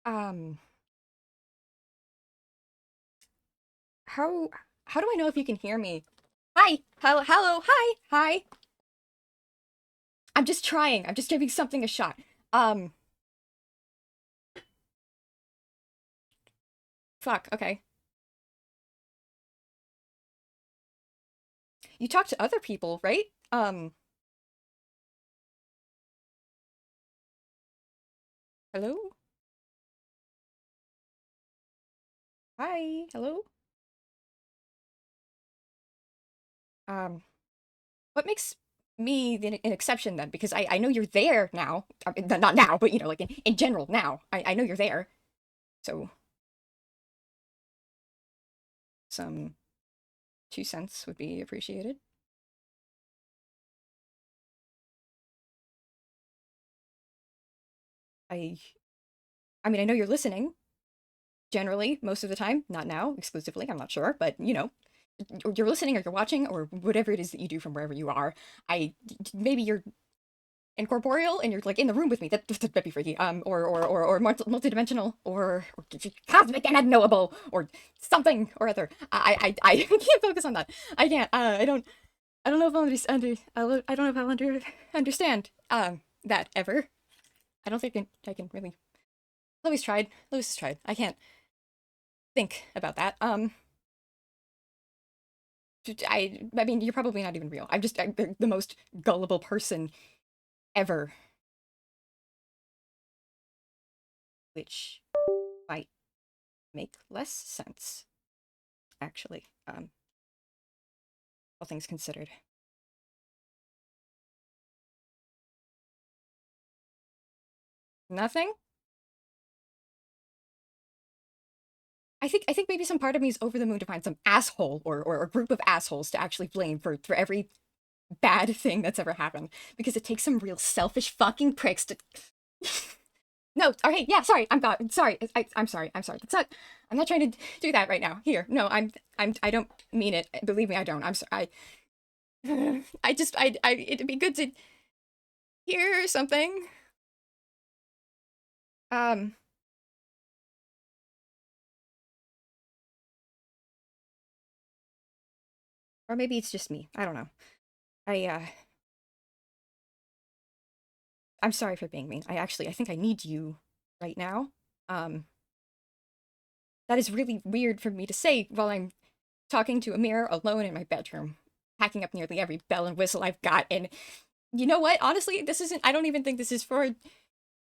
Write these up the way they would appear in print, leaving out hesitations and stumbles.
Um, how how do I know if you can hear me? Hi, hello, hi, hi. I'm just trying. I'm just giving something a shot. Um, fuck. Okay. You talk to other people, right? Hello, hi, hello. Um, what makes me an exception then? Because I know you're there now. I mean, not now, but like in general now. I know you're there. So some 2 cents would be appreciated. I I mean, I know you're listening generally most of the time, not now exclusively, I'm not sure, but you're listening or you're watching or whatever it is that you do from wherever you are. I maybe you're incorporeal and you're like in the room with me. That'd be freaky. Or multidimensional or cosmic and unknowable or something or other. I can't focus on that. I can't. I don't know if I'll I don't know if I'll understand that ever. I don't think I can really. Louis tried. Louis has tried. I can't think about that. I mean, you're probably not even real. I'm the most gullible person ever, which might make less sense, actually. All things considered. Nothing. I think maybe some part of me is over the moon to find some asshole or a group of assholes to actually blame for every bad thing that's ever happened. Because it takes some real selfish fucking pricks to No, okay, yeah, sorry, sorry, I'm sorry, I'm sorry. That's not, I'm not trying to do that right now. Here, no, I don't mean it. Believe me, I don't. I'm sorry. It'd be good to hear something. Um, or maybe it's just me. I don't know. I, uh, I'm sorry for being mean. I think I need you right now. Um, that is really weird for me to say while I'm talking to a mirror alone in my bedroom, packing up nearly every bell and whistle I've got. And you know what? Honestly, I don't even think this is for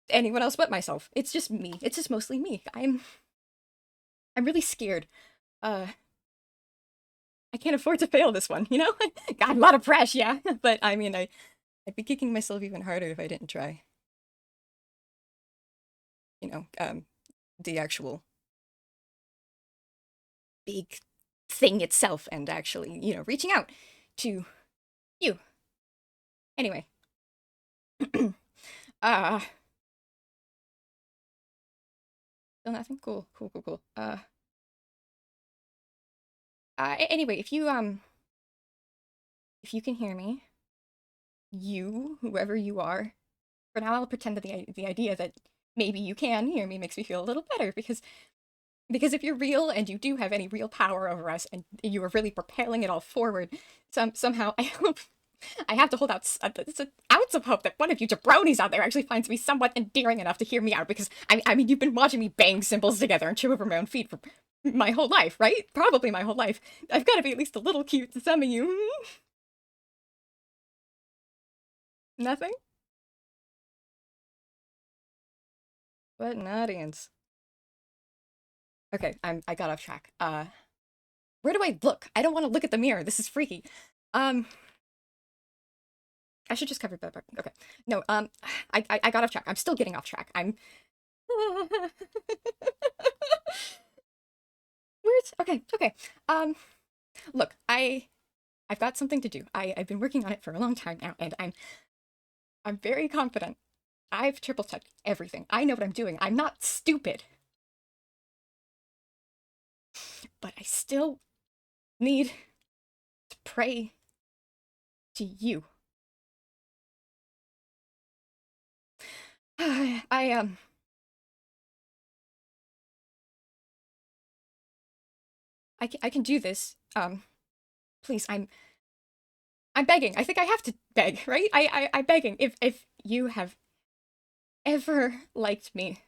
anyone else but myself. It's just me. It's just mostly me. I'm really scared. Uh, I can't afford to fail this one, you know? Got a lot of pressure, yeah. But I mean, I'd be kicking myself even harder if I didn't try. You know, the actual big thing itself and actually, reaching out to you. Anyway, uh, still nothing? Cool, cool, cool, cool. Anyway, if you can hear me, whoever you are, for now I'll pretend that the idea that maybe you can hear me makes me feel a little better because if you're real and you do have any real power over us and you are really propelling it all forward, somehow I hope I have to hold out it's an ounce of hope that one of you jabronis out there actually finds me somewhat endearing enough to hear me out because I mean you've been watching me bang cymbals together and chew over my own feet for my whole life, right? Probably my whole life. I've got to be at least a little cute to some of you. Nothing? What an audience. Okay, I got off track. Where do I look? I don't want to look at the mirror. This is freaky. Um, I should just cover that. Okay. No, I got off track. I'm still getting off track. I'm Weird. Okay, okay. Um, look, I've got something to do. I've been working on it for a long time now, and I'm very confident. I've triple checked everything. I know what I'm doing. I'm not stupid, but I still need to pray to you. I I can do this. Please, I'm begging. I think I have to beg, right? I'm begging. If you have ever liked me,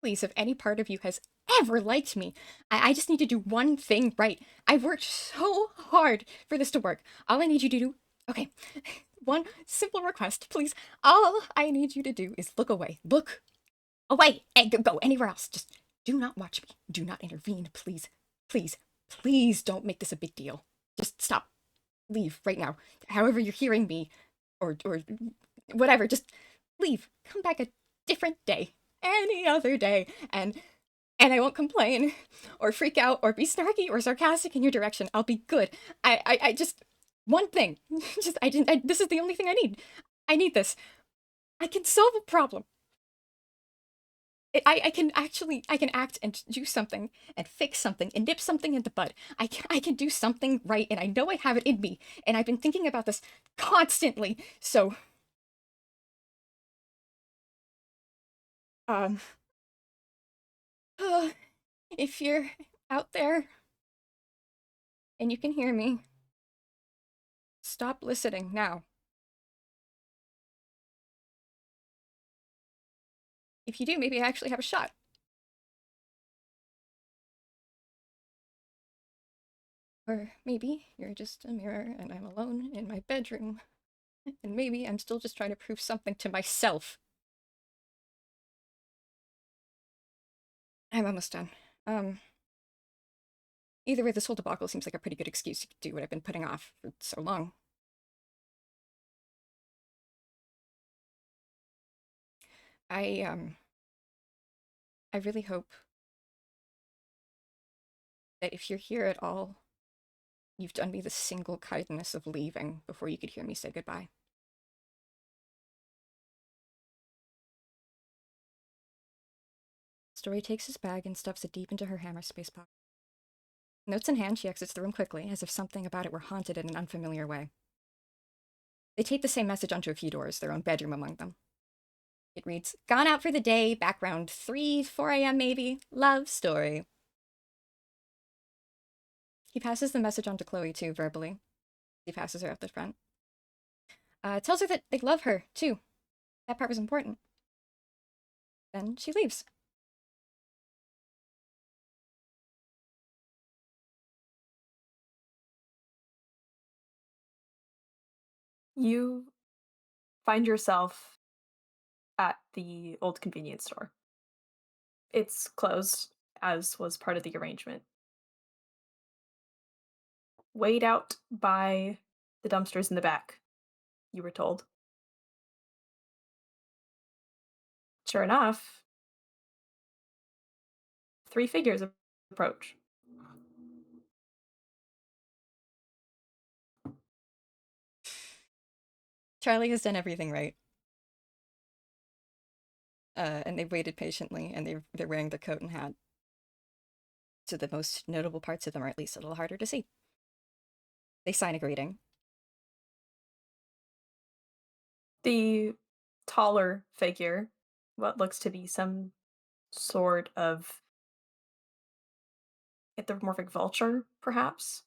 please, if any part of you has ever liked me, I just need to do one thing right. I've worked so hard for this to work. All I need you to do, okay, one simple request, please. All I need you to do is look away. Look away and go anywhere else. Just do not watch me. Do not intervene, please. Please, please don't make this a big deal. Just stop. Leave right now. However you're hearing me, or whatever, just leave. Come back a different day, any other day, and I won't complain, or freak out, or be snarky or sarcastic in your direction. I'll be good. I just one thing. Just I didn't. This is the only thing I need. I need this. I can solve a problem. I can actually I can act and do something and fix something and nip something in the bud. I can do something right, and I know I have it in me, and I've been thinking about this constantly. So um uh, if you're out there and you can hear me, stop listening now. If you do, maybe I actually have a shot. Or maybe you're just a mirror and I'm alone in my bedroom. And maybe I'm still just trying to prove something to myself. I'm almost done. Um, Either way, this whole debacle seems like a pretty good excuse to do what I've been putting off for so long. I, um, I really hope that if you're here at all, you've done me the single kindness of leaving before you could hear me say goodbye. Story takes his bag and stuffs it deep into her hammer space pocket. Notes in hand, she exits the room quickly, as if something about it were haunted in an unfamiliar way. They tape the same message onto a few doors, their own bedroom among them. It reads, "Gone out for the day, background 3, 4 a.m. maybe, love story." He passes the message on to Chloe, too, verbally. He passes her up the front. Tells her that they love her, too. That part was important. Then she leaves. You find yourself at the old convenience store. It's closed, as was part of the arrangement. Weighed out by the dumpsters in the back, you were told. Sure enough, three figures approach. Charlie has done everything right. And they've waited patiently, and they're wearing the coat and hat. So the most notable parts of them are at least a little harder to see. They sign a greeting. The taller figure, what looks to be some sort of anthropomorphic vulture, perhaps.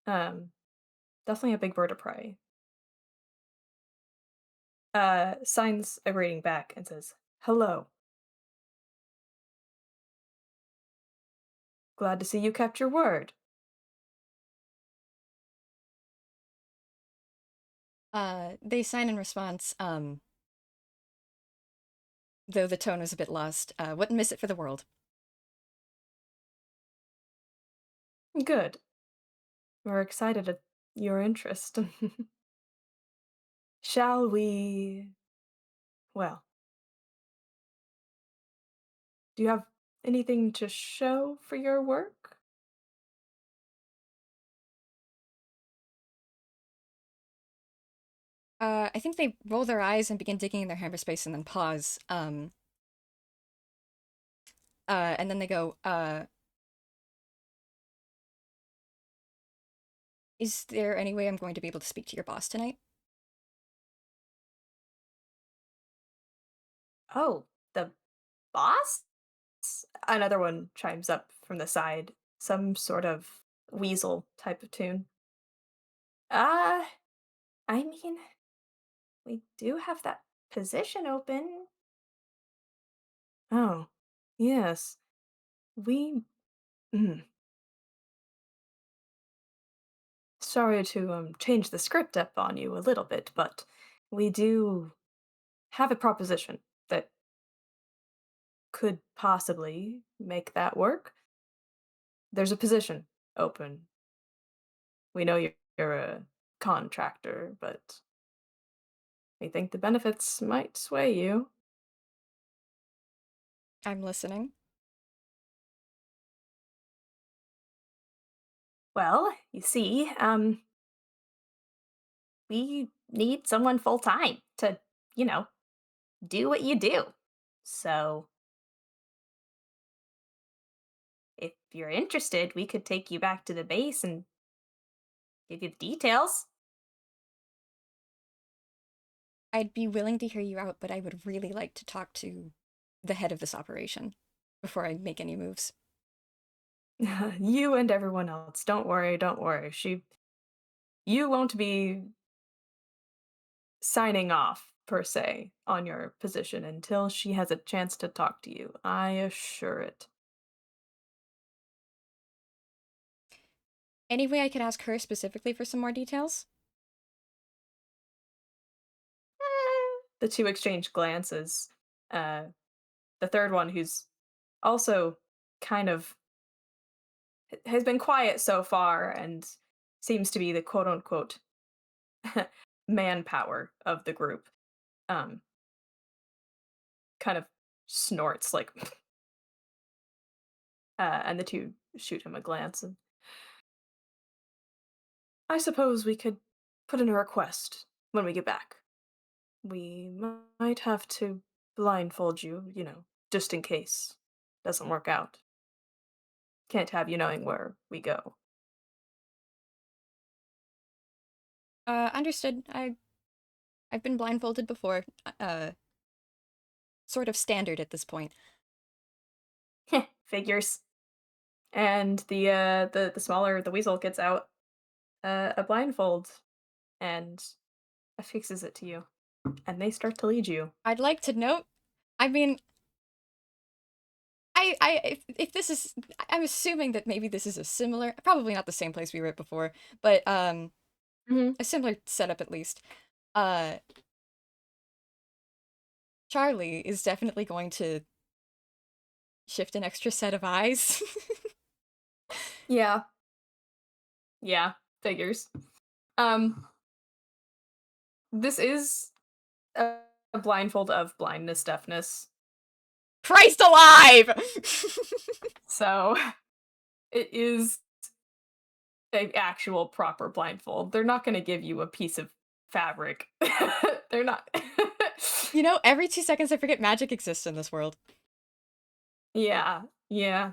Um, Definitely a big bird of prey. Signs a greeting back and says, "Hello. Glad to see you kept your word." They sign in response, though the tone was a bit lost. Wouldn't miss it for the world. Good. We're excited at your interest. Shall we? Well, do you have anything to show for your work? I think they roll their eyes and begin digging in their hyperspace and then pause. And then they go, "Is there any way I'm going to be able to speak to your boss tonight?" Oh, the boss? Another one chimes up from the side. some sort of weasel type of tune. Uh, I mean, we do have that position open. Oh, yes. We mm, sorry to change the script up on you a little bit, but we do have a proposition that could possibly make that work. There's a position open. We know you're a contractor, but we think the benefits might sway you. I'm listening. Well, you see, we need someone full time to, you know, do what you do. So, if you're interested, we could take you back to the base and give you the details. I'd be willing to hear you out, but I would really like to talk to the head of this operation before I make any moves. You and everyone else. Don't worry, don't worry. You won't be signing off per se on your position until she has a chance to talk to you. I assure it. Any way I could ask her specifically for some more details? The two exchange glances. Uh, the third one, who's also kind of has been quiet so far and seems to be the quote unquote manpower of the group, um, kind of snorts like, and the two shoot him a glance. And I suppose we could put in a request when we get back. We might have to blindfold you, just in case doesn't work out. Can't have you knowing where we go. Understood. I've been blindfolded before. Sort of standard at this point. Figures. And the smaller the weasel gets out a blindfold and affixes it to you, and they start to lead you. I'd like to note, I mean, if this is, I'm assuming that maybe this is a similar, probably not the same place we were at before, but Hmm. a similar setup at least. Uh, Charlie is definitely going to shift an extra set of eyes. Yeah, yeah, figures. Um, this is a blindfold of blindness, deafness. Christ alive! So it is a actual proper blindfold. They're not going to give you a piece of fabric. They're not. You know, every 2 seconds I forget magic exists in this world. Yeah, yeah,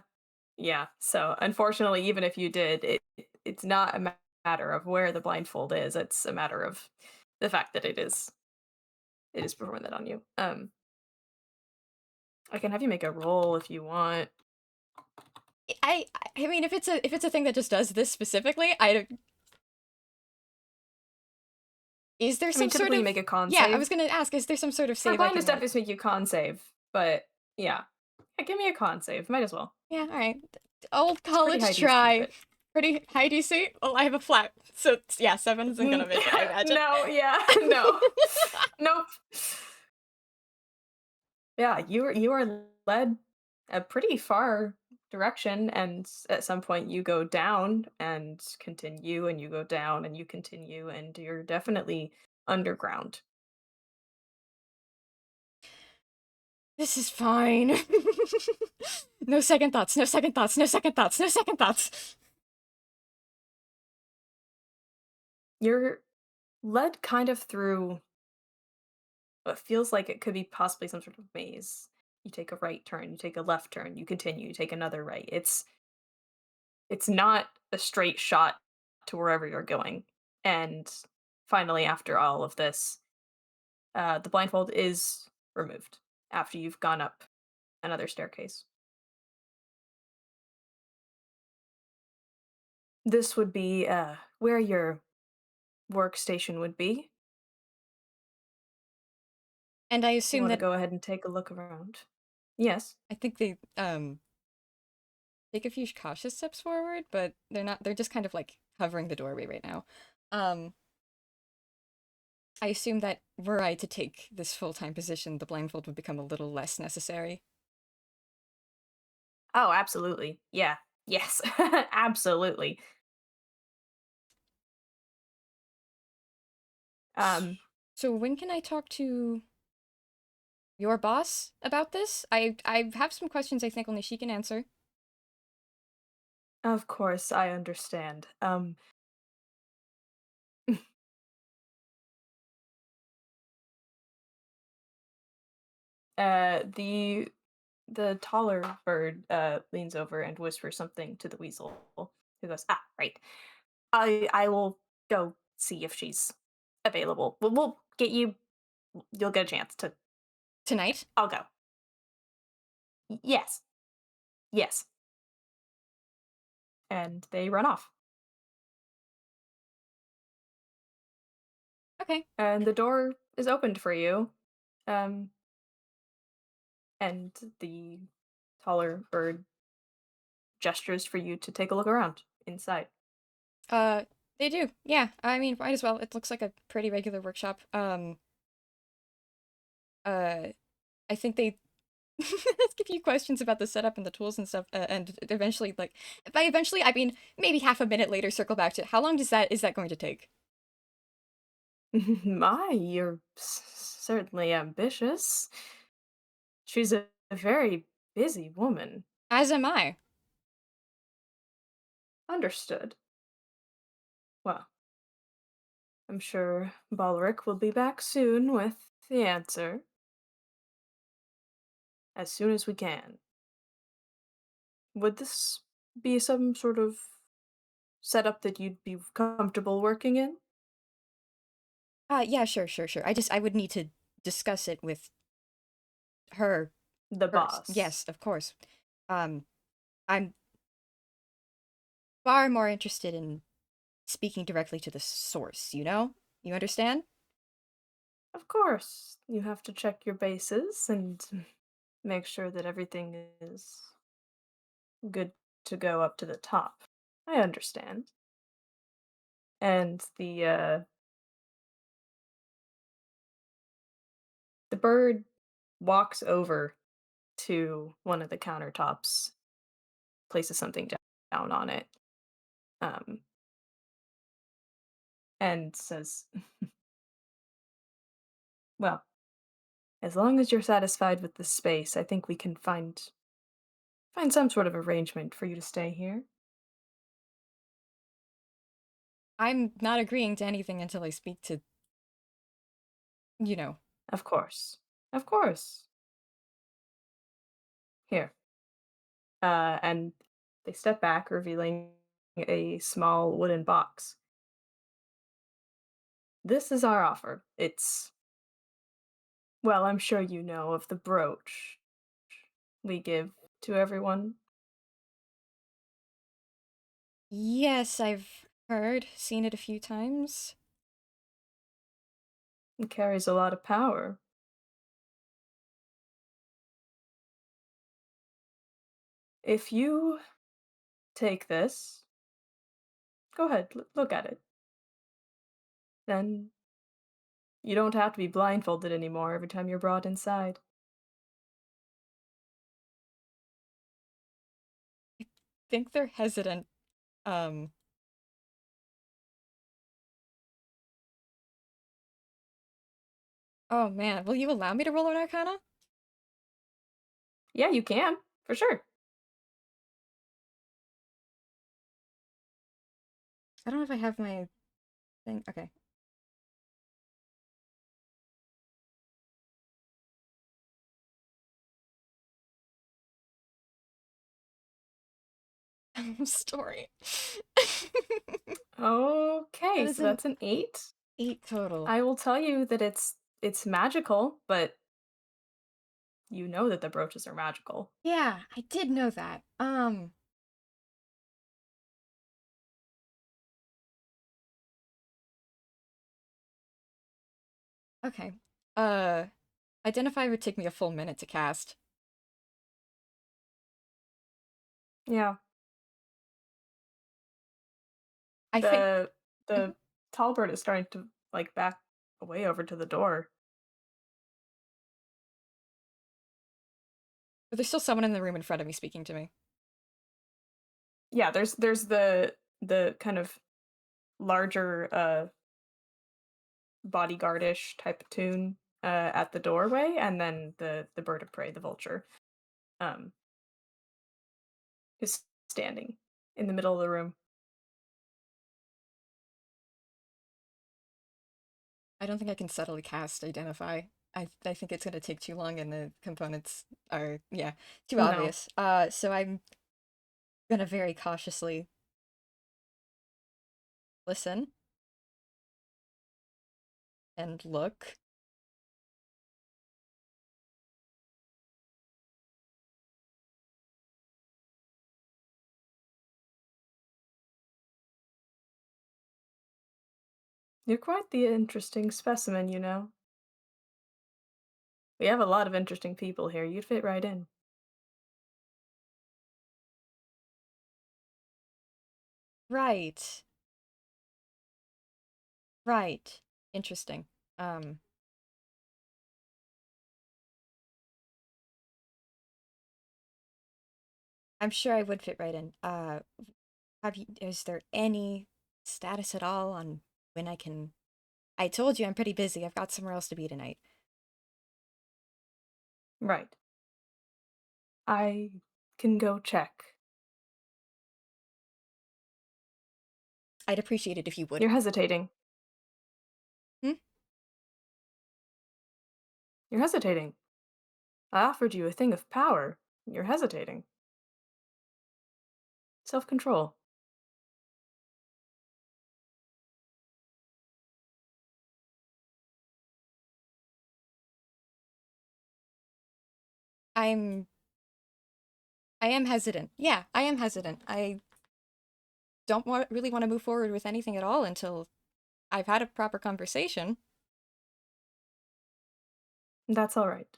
yeah. So unfortunately, even if you did, it's not a matter of where the blindfold is. It's a matter of the fact that it is performing that on you. I can have you make a roll if you want. I mean, if it's a thing that just does this specifically, I don't. Is there I mean, some sort typically you of? make a con Yeah, I was save. gonna ask. Is there some sort of For save I blindness can make? deafness make you con save, but yeah, give me a con save. Might as well. Yeah, all right. Old It's pretty high college DC, try. but Pretty high DC. Well, I have a flat, so yeah, 7 isn't gonna mm, make it. I imagine. no, yeah, no, nope. Yeah, you are led a pretty far direction, and at some point you go down and continue, and you go down and you continue, and you're definitely underground. This is fine. No second thoughts. No second thoughts. No second thoughts. No second thoughts. You're led kind of through what feels like it could be possibly some sort of maze. You take a right turn, you take a left turn, you continue, you take another right. It's not a straight shot to wherever you're going. And finally, after all of this, the blindfold is removed after you've gone up another staircase. This would be where your workstation would be. And I You assume want to that go ahead and take a look around. Yes. I think they take a few cautious steps forward, but they're just kind of like hovering the doorway right now. Um I assume that were I to take this full-time position, the blindfold would become a little less necessary. Oh, absolutely. Yeah. Yes. Absolutely. Um, So when can I talk to your boss about this? I have some questions I think only she can answer. of course, I understand. The taller bird leans over and whispers something to the weasel, who goes, "Ah, right. I will go see if she's available. We'll get you. You'll get a chance to. Tonight? I'll go. Yes, yes." And they run off, Okay. and the door is opened for you. Um, and the taller bird gestures for you to take a look around inside. Uh they do. Yeah. I mean, might as well. It looks like a pretty regular workshop. Uh I think they ask a few questions about the setup and the tools and stuff, and eventually, like, by eventually, I mean maybe half a minute later, circle back to how long does that is that going to take? My, you're certainly ambitious. She's a very busy woman. As am I. Understood. Well, I'm sure Balric will be back soon with the answer as soon as we can. Would this be some sort of setup that you'd be comfortable working in? Yeah, sure, sure, sure. I would need to discuss it with her The first. boss. Yes, of course. Um, I'm far more interested in speaking directly to the source, you know? You understand? Of course, you have to check your bases and make sure that everything is good to go up to the top. I understand. And the bird walks over to one of the countertops, places something down on it, um, and says, "Well, as long as you're satisfied with the space, I think we can find some sort of arrangement for you to stay here." I'm not agreeing to anything until I speak to, you know. Of course, of course. Here, and they step back, revealing a small wooden box. This is our offer. It's well, I'm sure you know of the brooch we give to everyone. Yes, I've heard, seen it a few times. It carries a lot of power. If you take this, go ahead, look at it. Then you don't have to be blindfolded anymore every time you're brought inside. Think they're hesitant. Um, oh man, will you allow me to roll an arcana? Yeah, you can, for sure. I don't know if I have my thing. Okay. Story. That Okay, is so an that's an 8. 8 total. I will tell you that it's magical, but you know that the brooches are magical. Yeah, I did know that. Okay. Uh, Identify would take me a full minute to cast. Yeah. I think. The Mhm. the tall bird is starting to, like, back away over to the door. But there's still someone in the room in front of me speaking to me. Yeah, there's the kind of larger, bodyguardish type tune, at the doorway, and then the bird of prey, the vulture, um, is standing in the middle of the room. I don't think I can subtly cast identify. I think it's gonna take too long and the components are, yeah, too No. obvious. So I'm gonna very cautiously listen and look. You're quite the interesting specimen, you know? We have a lot of interesting people here, you'd fit right in. Right. Right. Interesting. Um, I'm sure I would fit right in. Is there any status at all on when I can? I told you I'm pretty busy. I've got somewhere else to be tonight. Right. I can go check. I'd appreciate it if you would. You're hesitating. Hmm? You're hesitating. I offered you a thing of power. You're hesitating. Self-control. I'm. I am hesitant. Yeah, I am hesitant. I don't really want to move forward with anything at all until I've had a proper conversation. That's all right.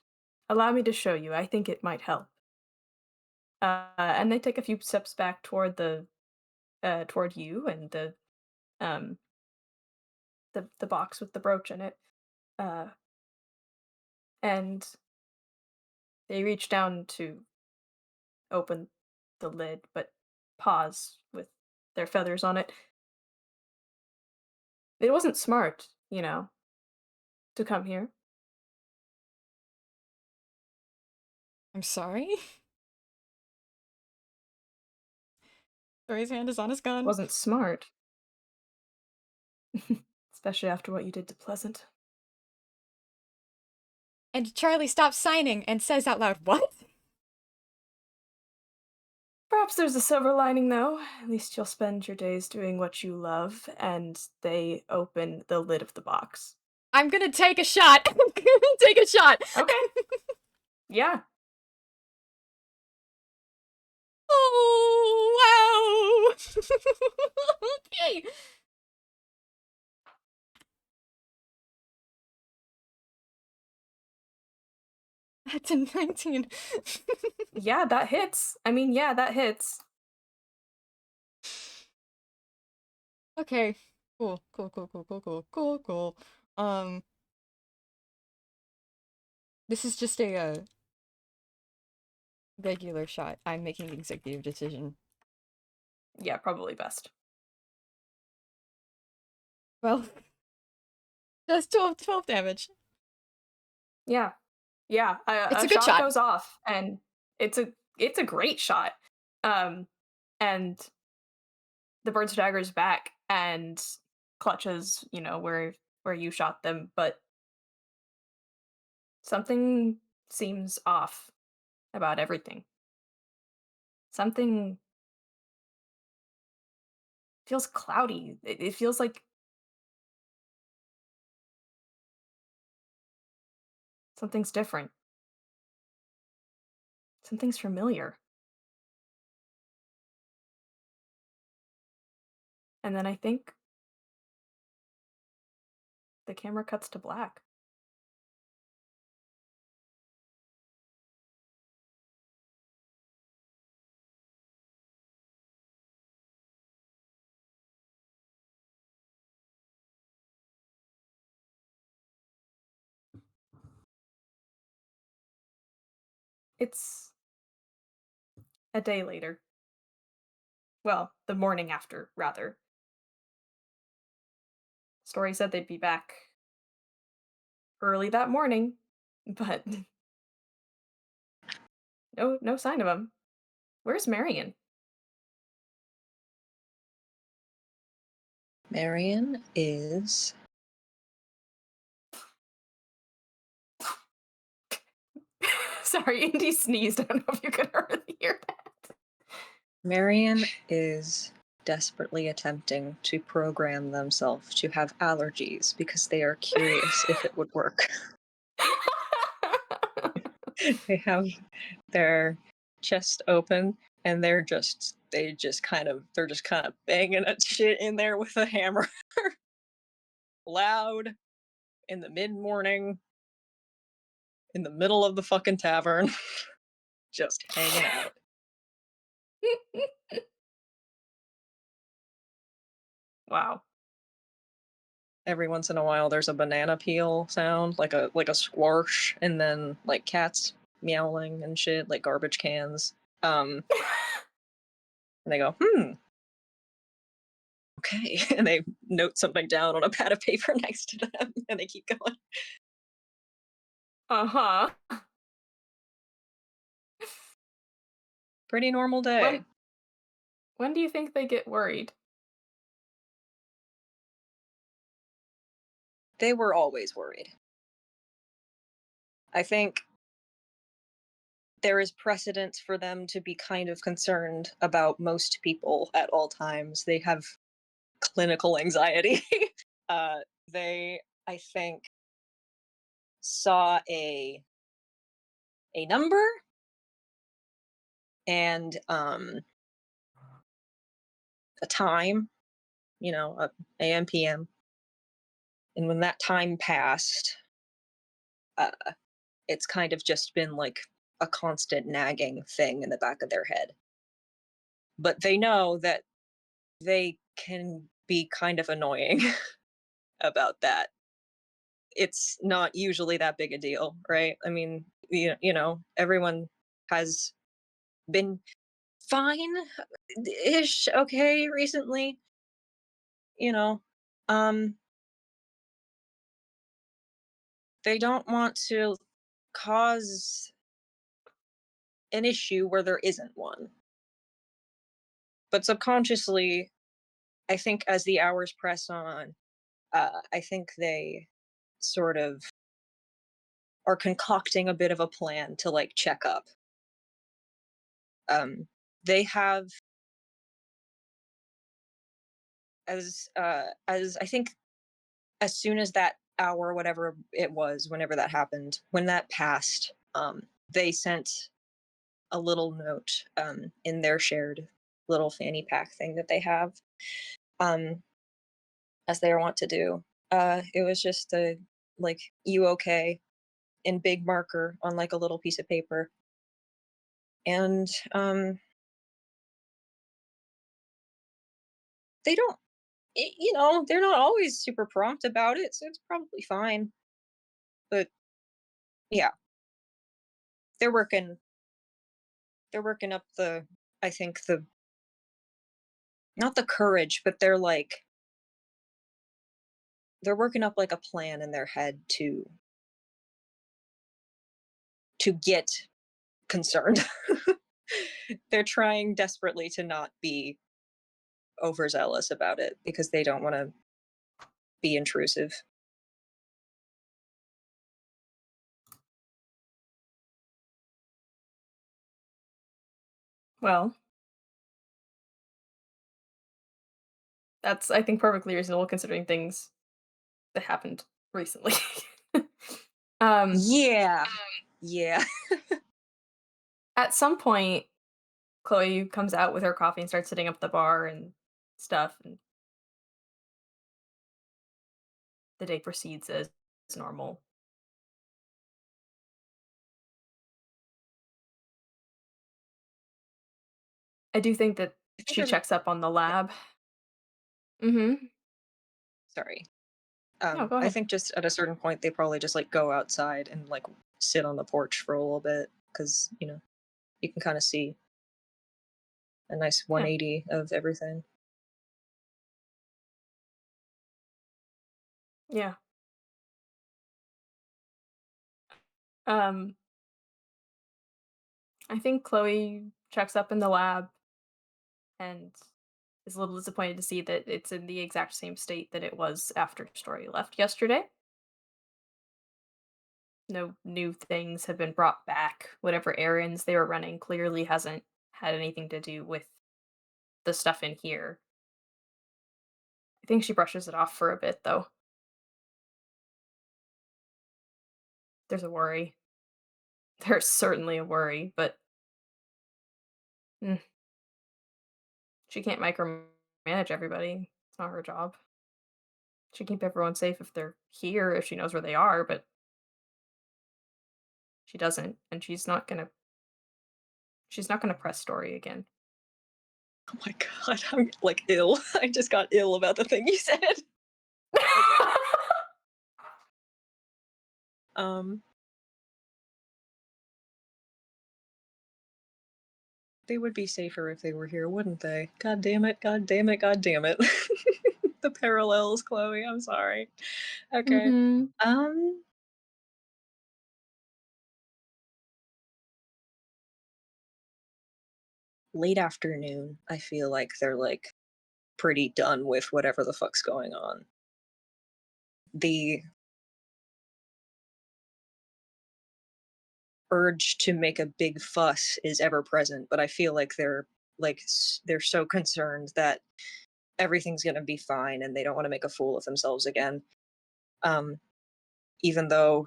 Allow me to show you. I think it might help. And they take a few steps back toward toward you and um the box with the brooch in it. Uh, and they reach down to open the lid, but pause with their feathers on it. It wasn't smart, you know, to come here. I'm sorry. Dory's hand is on his gun. Wasn't smart, especially after what you did to Pleasant. And Charlie stops signing and says out loud, "What?" Perhaps there's a silver lining, though. At least you'll spend your days doing what you love, and they open the lid of the box. I'm gonna take a shot. I'm gonna take a shot. Okay. Yeah. Oh, wow. Okay. That's a 19. Yeah, that hits. I mean, yeah, that hits. Okay. Cool. Cool, cool, cool, cool, cool, cool, cool. Um, this is just a regular shot. I'm making the executive decision. Yeah, probably best. Well, that's 12 damage. Yeah. Yeah, It's a a good shot shot. goes off, and it's a great shot. Um, and the bird staggers back and clutches, you know, where you shot them, but something seems off about everything. Something feels cloudy. It feels like something's different. Something's familiar. And then I think the camera cuts to black. It's a day later. Well, the morning after, rather. Story said they'd be back early that morning, but no sign of him. Where's Marion? Marion is Sorry, Indy sneezed. I don't know if you could hear that. Marion is desperately attempting to program themselves to have allergies because they are curious if it would work. They have their chest open and they're just kind of banging at shit in there with a hammer. Loud in the mid morning in the middle of the fucking tavern, just hanging out. Wow. Every once in a while there's a banana peel sound, like a squash, and then like cats meowing and shit, like garbage cans. And they go, okay, and they note something down on a pad of paper next to them, and they keep going. Uh-huh. Pretty normal day. When when do you think they get worried? They were always worried. I think there is precedent for them to be kind of concerned about most people at all times. They have clinical anxiety. uh, they, I think, saw a number and a time, AM PM, and when that time passed, uh, it's kind of just been like a constant nagging thing in the back of their head. But they know that they can be kind of annoying about that. It's not usually that big a deal, right? I mean, everyone has been fine ish, okay, recently, you know. Um, they don't want to cause an issue where there isn't one. But subconsciously, I think as the hours press on, I think they sort of are concocting a bit of a plan to like check up. They have as I think as soon as that hour, whatever it was, whenever that happened, when that passed, they sent a little note in their shared little fanny pack thing that they have, um, as they want to do. It was just a like "you okay" in big marker on like a little piece of paper, and they don't, they're not always super prompt about it, so it's probably fine. But yeah, they're working they're working up the, I think, the, not the courage, but they're working up like a plan in their head to get concerned. They're trying desperately to not be overzealous about it because they don't want to be intrusive. Well, that's, I think, perfectly reasonable considering things that happened recently. Um, Yeah. Yeah. at some point, Chloe comes out with her coffee and starts setting up the bar and stuff, and the day proceeds as normal. I do think that I think she every checks up on the yeah, lab. Mhm. sorry. No, go I ahead. think just at a certain point they probably just like go outside and like sit on the porch for a little bit because you can kind of see a nice Yeah. 180 of everything. Yeah. Um, I think Chloe checks up in the lab and is a little disappointed to see that it's in the exact same state that it was after Story left yesterday. No new things have been brought back. Whatever errands they were running clearly hasn't had anything to do with the stuff in here. I think she brushes it off for a bit, though. There's a worry. There's certainly a worry, but mm, she can't micromanage everybody. It's not her job. She can keep everyone safe if they're here, if she knows where they are, but she doesn't, and she's not gonna press Story again. Oh my god, I'm like ill. I just got ill about the thing you said. Okay. Um, they would be safer if they were here, wouldn't they? God damn it, god damn it, god damn it. The parallels, Chloe, I'm sorry. Okay. Mhm. Um, late afternoon, I feel like they're like pretty done with whatever the fuck's going on. The urge to make a big fuss is ever present, but I feel like they're so concerned that everything's going to be fine and they don't want to make a fool of themselves again. Um, even though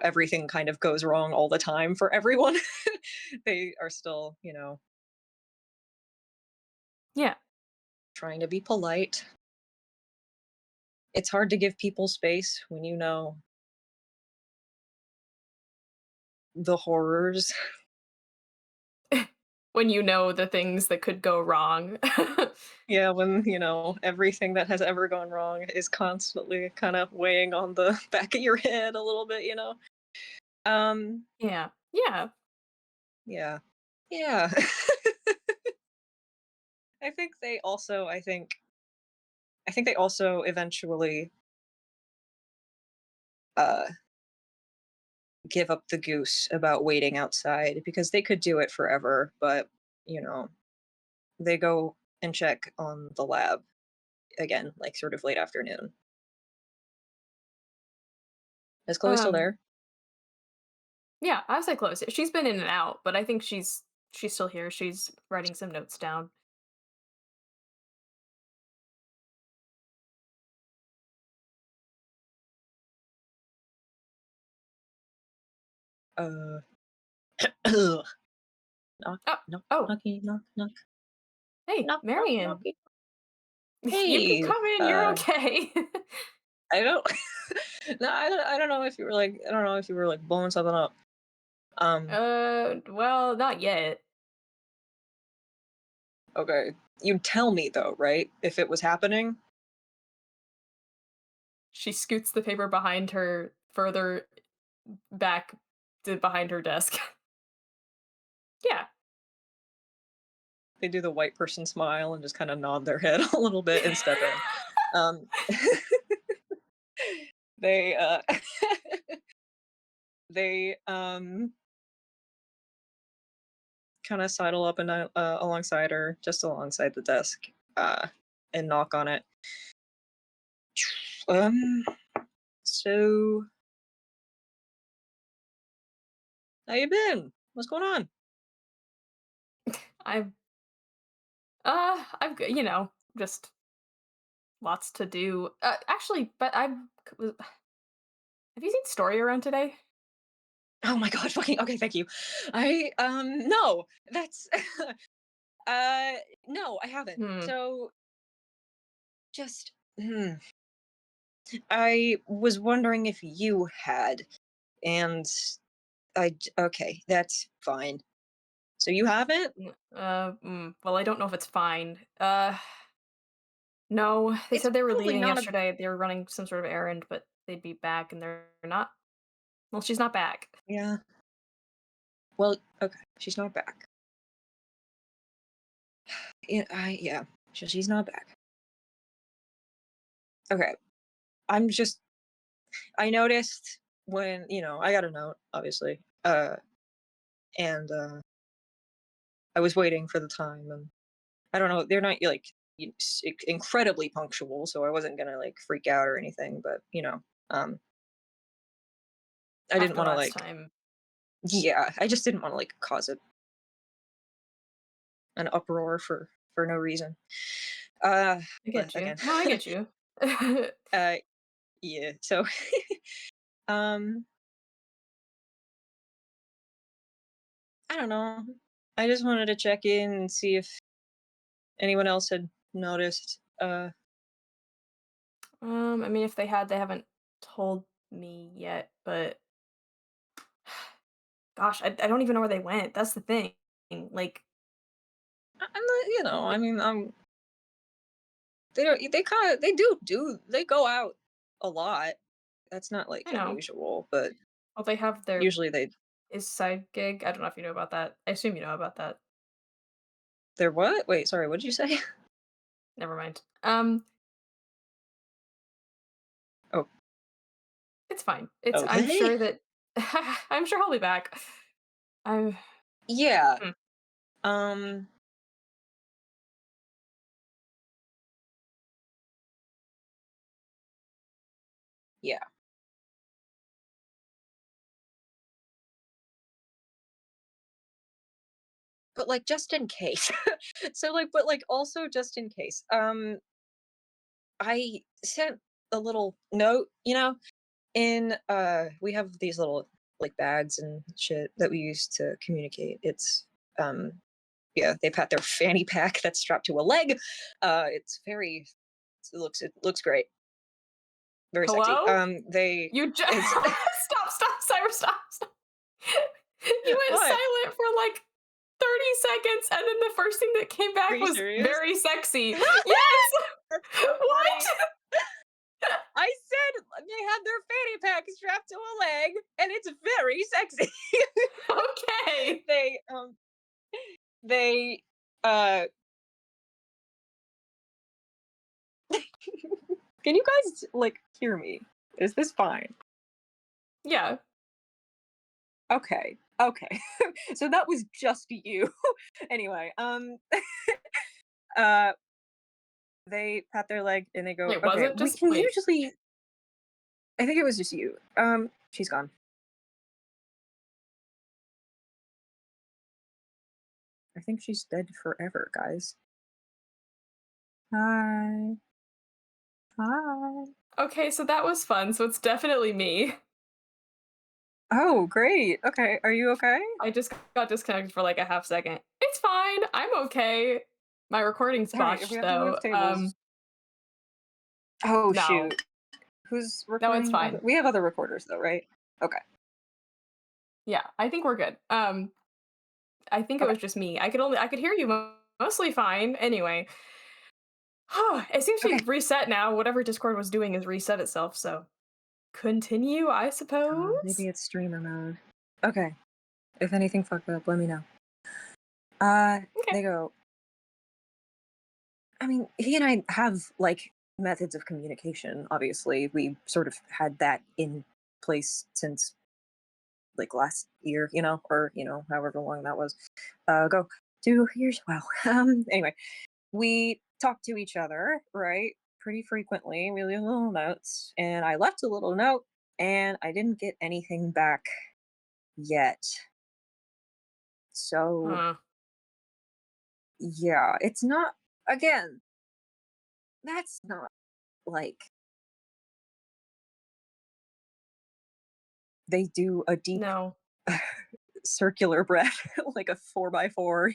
everything kind of goes wrong all the time for everyone, they are still Yeah. trying to be polite. It's hard to give people space when you know the horrors. When you know the things that could go wrong. Yeah, when everything that has ever gone wrong is constantly kind of weighing on the back of your head a little bit. Um, Yeah. Yeah. yeah. Yeah. I think they also eventually uh give up the goose about waiting outside because they could do it forever, but you know, they go and check on the lab again, like sort of late afternoon. Is Chloe still Um, there? yeah, I say close. She's been in and out, but I think she's still here. She's writing some notes down. Uh knock, Oh, knock, oh, knocky, knock, knock, hey, knock, knock, Marion. knocky. You can Hey, come in. You're okay. I don't no, I don't know if you were like I don't know if you were like blowing something up. Um, Well, not yet. okay. You'd tell me though, right? If it was happening? She scoots the paper behind her further back to behind her desk. Yeah. They do the white person smile and just kind of nod their head a little bit and step in. Um, they they kind of sidle up and alongside her, just alongside the desk, uh, and knock on it. Um, so how you been? What's going on? I've just lots to do. Actually, but have you seen Story around today? Oh my god, fucking okay, thank you. No, that's uh no, I haven't. Hmm. So just I was wondering if you had, and okay, that's fine. So you haven't? Well, I don't know if it's fine. No, they It's said they were probably leaving not a yesterday. They were running some sort of errand, but they'd be back, and they're not. Well, she's not back. yeah. Well, okay, she's not back. Yeah, she's not back. Okay, I'm just. I noticed when I got a note, obviously, and I was waiting for the time, and I don't know, they're not like incredibly punctual, so I wasn't gonna like freak out or anything, but um, I didn't After want to last like, time. yeah, I just didn't want to like cause an uproar for no reason. I But get you. again, No, I get you. uh, yeah. So, um, I don't know. I just wanted to check in and see if anyone else had noticed. I mean, if they had, they haven't told me yet, but gosh, I don't even know where they went. That's the thing. Like, I'm not, I mean, they don't. They kind of. They do. They go out a lot. That's not like I know. unusual, but Well, they have their usually is side gig. I don't know if you know about that. I assume you know about that. they're what? Wait, sorry. What did you say? Never mind. Oh, It's fine. It's I'm okay. sure that I'm sure he'll be back. I Yeah. hmm. Um. Yeah. But like, just in case. So like, but like, also just in case. I sent a little note. In we have these little like bags and shit that we use to communicate. It's um yeah, they pat their fanny pack that's strapped to a leg. It's very it looks great, very sexy. Hello? They You just it's stop, Cyrus, stop. You went what? silent for like 30 seconds, and then the first thing that came Are back you was serious? very sexy. Yes! That's so funny. What? I said they had their fanny pack strapped to a leg, and it's very sexy. Okay. They uh can you guys like hear me? Is this fine? Yeah. Okay. Okay. So that was just you. Anyway, uh they pat their leg and they go, Wait, was "Okay, it we just can wait. usually." I think it was just you. She's gone. I think she's dead forever, guys. Hi. Hi. Okay, so that was fun. So it's definitely me. Oh, great. Okay, are you okay? I just got disconnected for like a half second. It's fine. I'm okay. My recording's All right, if we botched have to move though. tables. Oh No. shoot. Who's No, it's recording other fine. we have other recorders though, right? Okay. Yeah, I think we're good. I think it Okay. was just me. I could hear you mostly fine. Anyway, it seems to Okay. be reset now. Whatever Discord was doing is reset itself. So continue, I Maybe suppose. it's streamer mode. Okay. If anything fucked up, let me know. Okay. They go, I mean, he and I have like methods of communication. Obviously, we sort of had that in place since like last year, or however long that was ago. 2 years. Wow. Anyway, we talk to each other, right, pretty frequently. We leave little notes, and I left a little note, and I didn't get anything back yet. So Huh. yeah, it's not. Again, that's not like they do a deep No. circular bread, like a 4x4,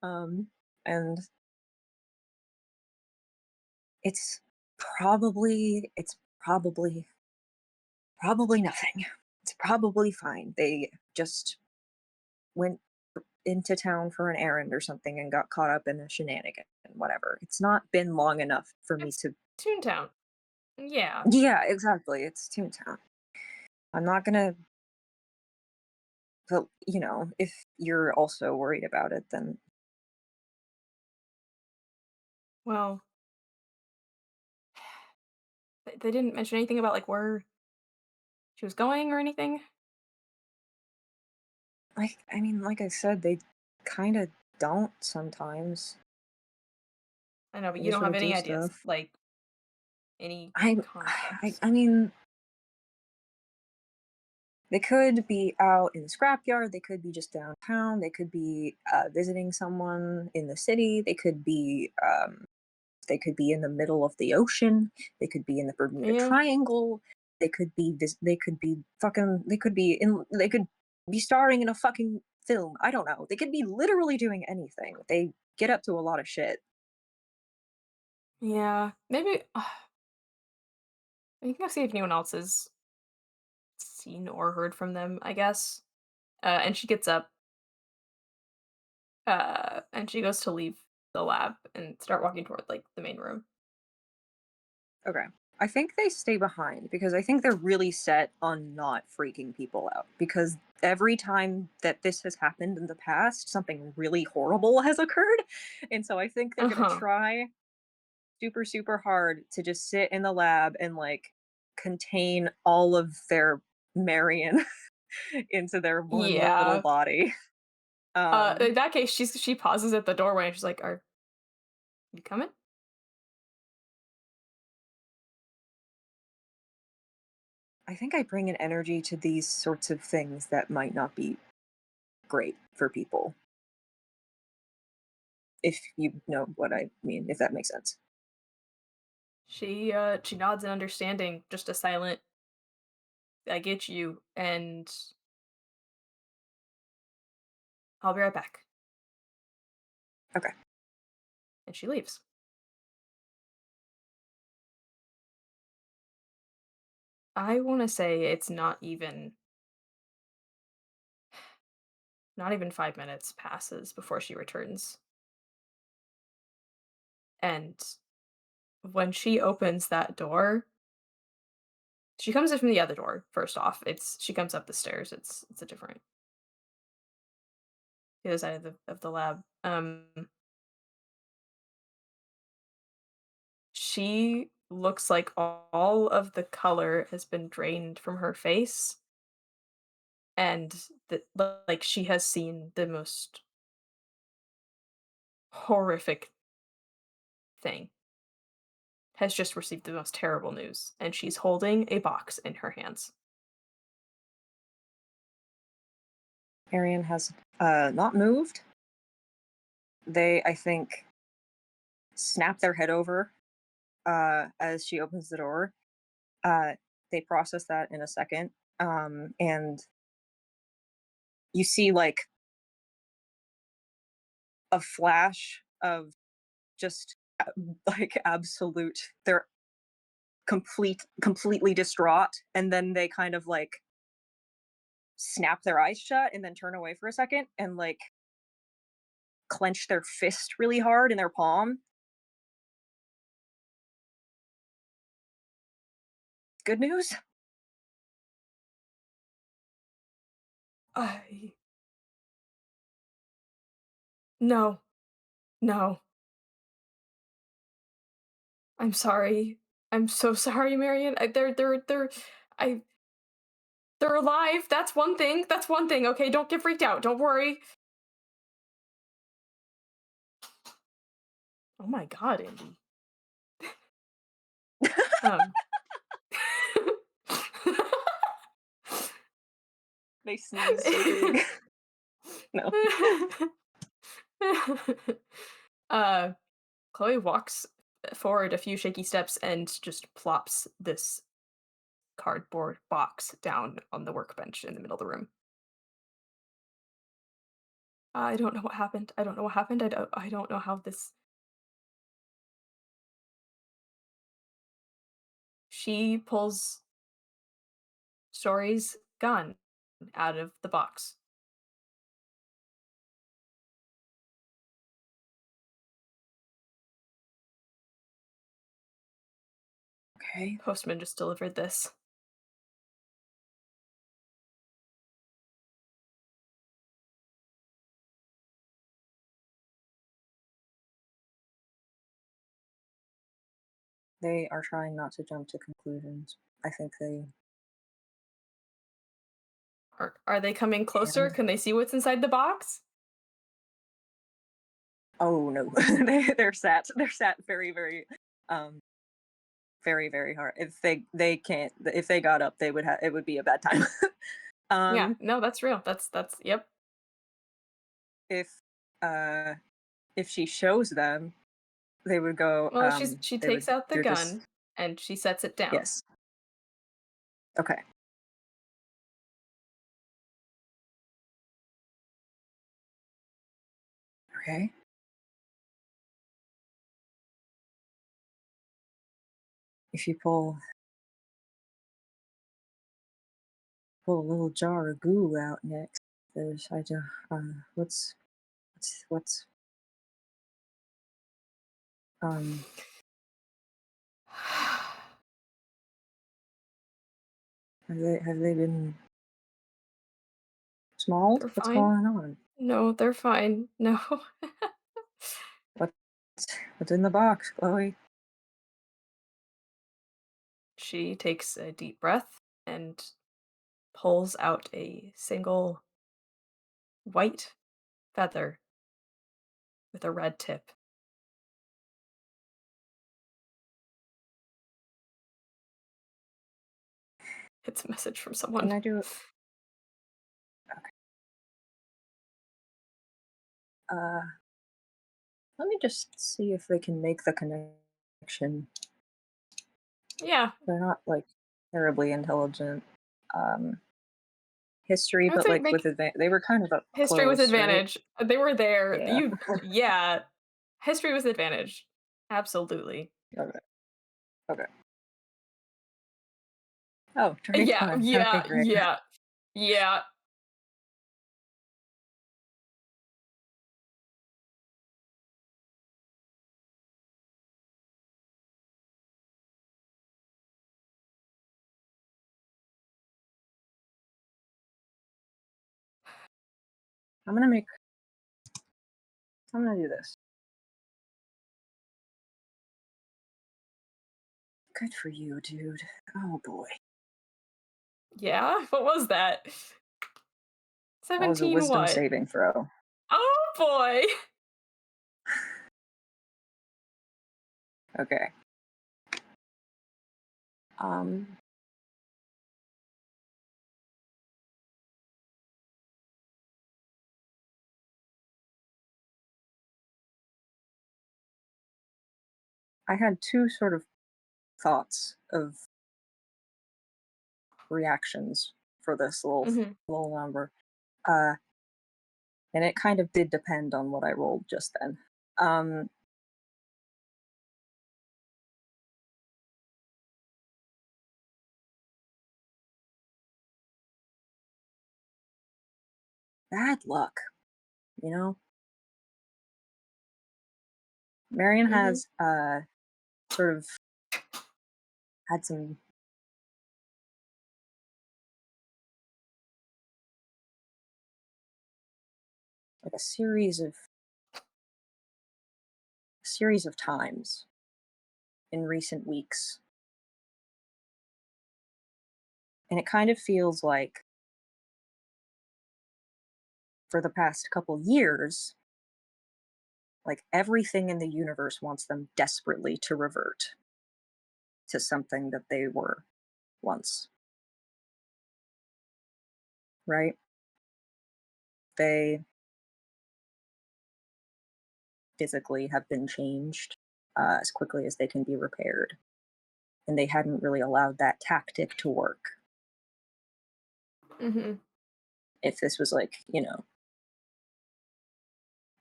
um and it's probably nothing. It's probably fine. They just went into town for an errand or something and got caught up in a shenanigan, whatever. It's not been long enough for me It's to. Toontown. Yeah. Yeah, exactly, it's Toontown. I'm not gonna But, you know, if you're also worried about it, then Well, they didn't mention anything about, like, where she was going or anything? I mean, like I said, they kind of don't sometimes. I know, but They you just don't sort have of do any ideas, stuff. like, any I, context. I mean, they could be out in the scrapyard. They could be just downtown. They could be visiting someone in the city. They could be in the middle of the ocean. They could be in the Bermuda Yeah. Triangle. They could be fucking. They could be in. They could be starring in a fucking film. I don't know. They could be literally doing anything. They get up to a lot of shit. Yeah. Maybe you can go see if anyone else has seen or heard from them, I guess. And she gets up, and she goes to leave the lab and start walking toward, like, the main room. Okay. I think they stay behind because I think they're really set on not freaking people out. Because every time that this has happened in the past, something really horrible has occurred. And so I think they're going to Uh-huh. try super, super hard to just sit in the lab and like contain all of their Marion into their one little Yeah. body. In that case, she pauses at the doorway and she's like, "Are you coming?" I think I bring an energy to these sorts of things that might not be great for people, if you know what I mean, if that makes sense. She nods in understanding, just a silent, "I get you," and "I'll be right back." Okay. And she leaves. I wanna say it's not even 5 minutes passes before she returns, and when she opens that door, she comes in from the other door, first off. She comes up the stairs, it's a different the other side of the lab. She looks like all of the color has been drained from her face, and that, like, she has seen the most horrific thing, has just received the most terrible news, and she's holding a box in her hands. Arian has not moved. They, I think, snap their head over as she opens the door. Uh, they process that in a second. And you see like a flash of just like absolute, they're completely distraught. And then they kind of like snap their eyes shut and then turn away for a second and like clench their fist really hard in their palm. Good news. I No, no. I'm sorry. I'm so sorry, Marion. I they're alive. That's one thing. That's one thing. Okay, don't get freaked out. Don't worry. Oh my god, Andy. Um They sneeze so big. No. uh Chloe walks forward a few shaky steps and just plops this cardboard box down on the workbench in the middle of the room. I don't know what happened. I don't know what happened. I don't know how this She pulls Story's gun out of the box. Okay. Postman just delivered this. They are trying not to jump to conclusions. I think they Are they coming closer? can. Can they see what's inside the box? Oh no, they're sat very um very hard. If they can't, if they got up, they would have it would be a bad time. Yeah, um, no, that's real. That's yep. if uh if she shows them, they would go. Well, she They would takes out the do this. gun and she sets it down. Yes. Okay. Okay. If you pull a little jar of goo out next, there's I do. What's um have they been smalled? They're What's fine. going on? No, they're fine. No. What's what's in the box, Chloe? She takes a deep breath and pulls out a single white feather with a red tip. It's a message from Can someone. I do? Okay. Uh, Let me just see if they can make the connection. Yeah, They're not like terribly intelligent. Um, History, I would but say like with make they were kind of up history with close, right? advantage. They were there. Yeah. You yeah. History with advantage. Absolutely. Okay. Okay. Oh, right Yeah, time. Okay, yeah, great. yeah, yeah. I'm gonna make. I'm gonna do this. Good for you, dude. Oh boy. Yeah? What was that? That was a 17 wisdom what? saving throw. Oh boy. Okay. Um, I had two sort of thoughts of reactions for this Mhm. little number. Uh, and it kind of did depend on what I rolled just then. Um, Bad luck, you know. Marion Mhm. has sort of had some like a series of times in recent weeks, and it kind of feels like for the past couple years, like everything in the universe wants them desperately to revert to something that they were once, right? They physically have been changed as quickly as they can be repaired, and they hadn't really allowed that tactic to work. Mhm. If this was like,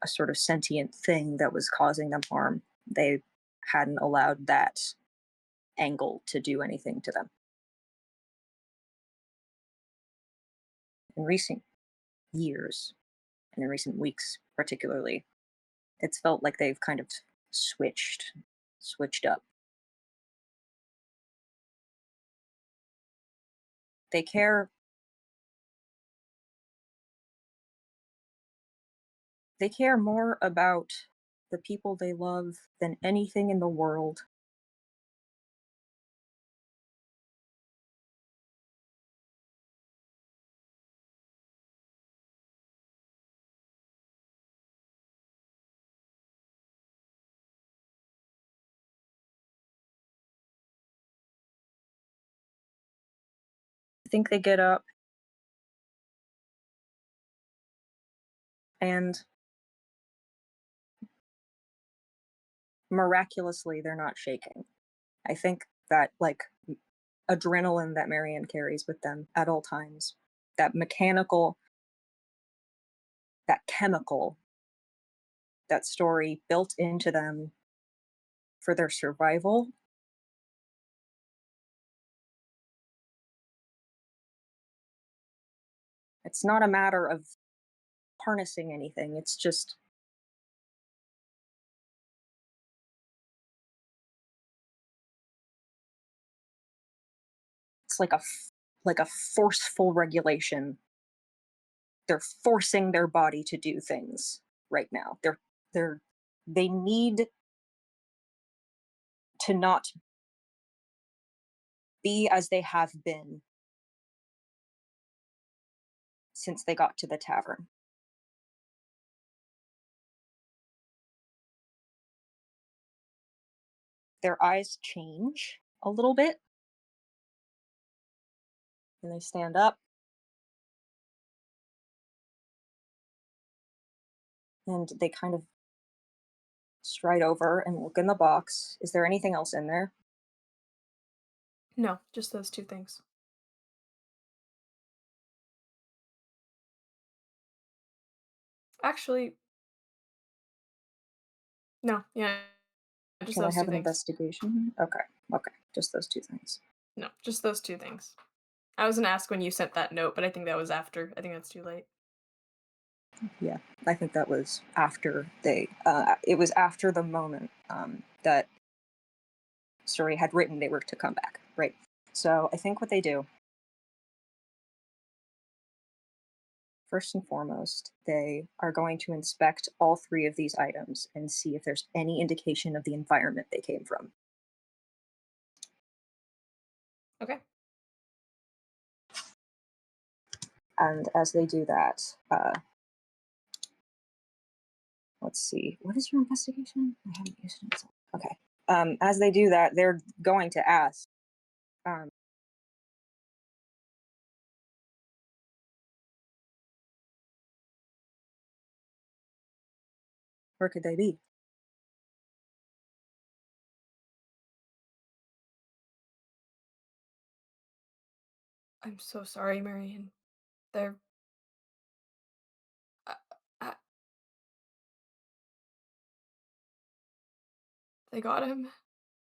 a sort of sentient thing that was causing them harm, they hadn't allowed that angle to do anything to them. In recent years, and in recent weeks particularly, it's felt like they've kind of switched switched up. They care they care more about the people they love than anything in the world, I think they get up and miraculously they're not shaking. I think that like adrenaline that Marianne carries with them at all times, that mechanical, that chemical, that story built into them for their survival, it's not a matter of harnessing anything. It's just it's like a forceful regulation. They're forcing their body to do things right now. They're they need to not be as they have been since they got to the tavern. Their eyes change a little bit and they stand up and they kind of stride over and look in the box. Is there anything else in there? No, just those 2 things. Actually, no, yeah, just Can I those 2 have an things. investigation? Okay. Okay. Just those two things. No, just those 2 things. I was gonna ask when you sent that note, but I think that was after. I think that's too late. Yeah. I think that was after it was after the moment that Story had written they were to come back. Right. So I think what they do, first and foremost, they are going to inspect all three of these items and see if there's any indication of the environment they came from. Okay. And as they do that, let's see, what is your investigation? I haven't used it. Okay. As they do that, they're going to ask, um, where could they be? I'm so sorry, Marion. They're uh, uh, they got him.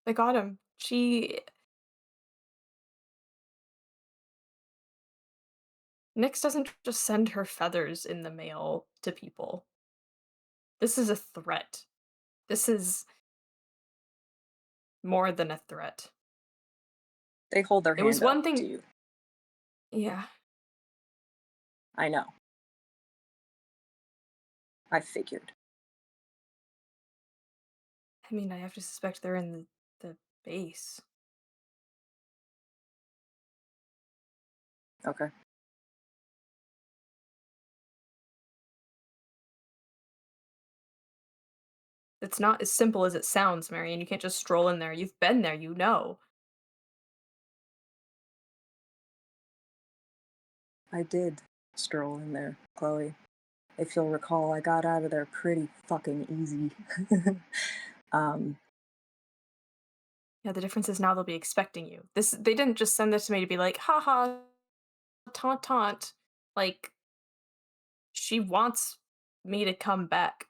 They got him. She Nyx doesn't just send her feathers in the mail to people. This is a threat. This is more than a threat. They hold their It was hand up one to thing. you. Yeah. I know. I figured. I mean, I have to suspect they're in the base. Okay. It's not as simple as it sounds, Marion. You can't just stroll in there. You've been there, you know. I did stroll in there, Chloe. If you'll recall, I got out of there pretty fucking easy. um, Yeah, the difference is now they'll be expecting you. They didn't just send this to me to be like, haha, taunt taunt. Like, she wants me to come back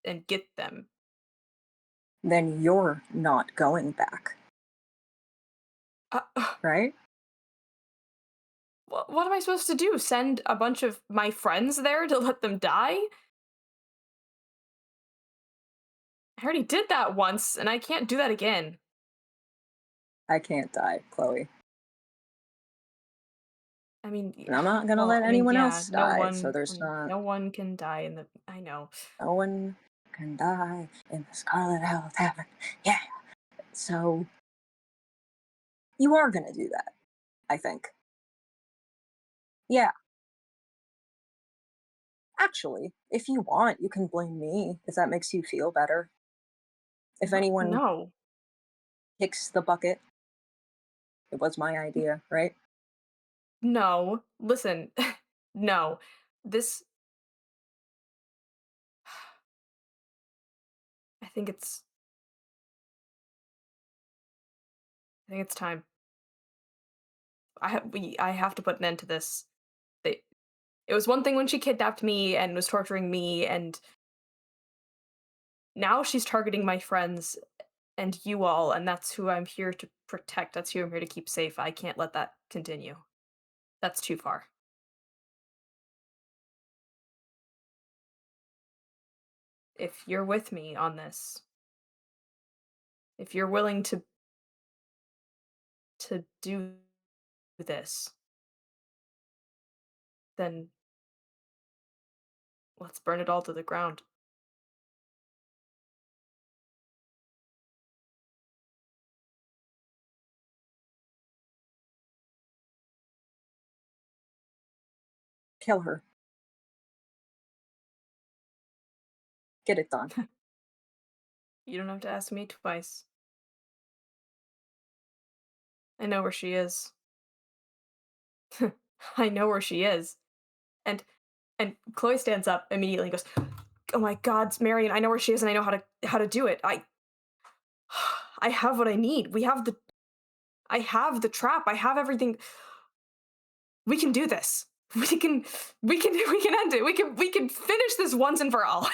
and get them. then you're not going back, Uh, right? what am I supposed to do? Send a bunch of my friends there to let them die? I already did that once, and I can't do that again. I can't die, Chloe. I mean, And I'm not gonna well, let I mean, anyone yeah, else die, so there's not. no one can die in the. I know. No one can die in the Scarlet Owl Tavern. Yeah. So you are gonna do that, I think. Yeah. Actually, if you want, you can blame me if that makes you feel better. If What? anyone No. kicks the bucket, it was my idea, right? No. Listen. No. This I think it's I think it's time. I have to put an end to this. They, it was one thing when she kidnapped me and was torturing me, and now she's targeting my friends and you all, and that's who I'm here to protect. That's who I'm here to keep safe. I can't let that continue. That's too far. If you're with me on this, if you're willing to do this, then let's burn it all to the ground. Kill her. Get it done. You don't have to ask me twice. I know where she is. I know where she is. And and Chloe stands up immediately and goes, "Oh my God, it's Marion! I know where she is, and I know how to do it. I have what I need. I have the trap. I have everything. We can do this. We can end it. We can finish this once and for all."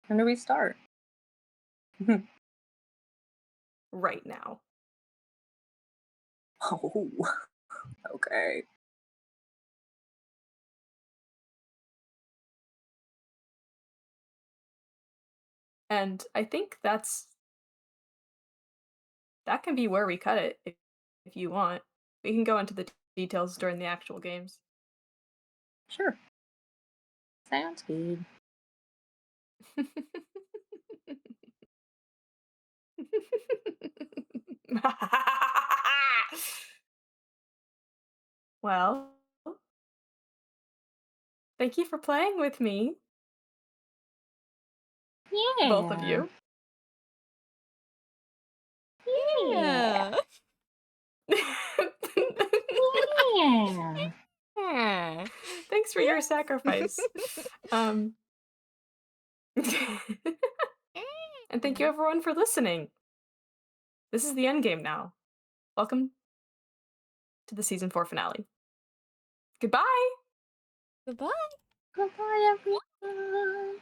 When do we start? Right now. Oh, okay. And I think that can be where we cut it if you want. We can go into the details during the actual games. Sure. Sounds good. Well, thank you for playing with me, both of Yeah. you. Yeah. Yeah. Yeah. Yeah. Thanks for your sacrifice. Um, and thank you everyone for listening. This is the end game now. Welcome to the season 4 finale. Goodbye. Goodbye. Goodbye, everyone.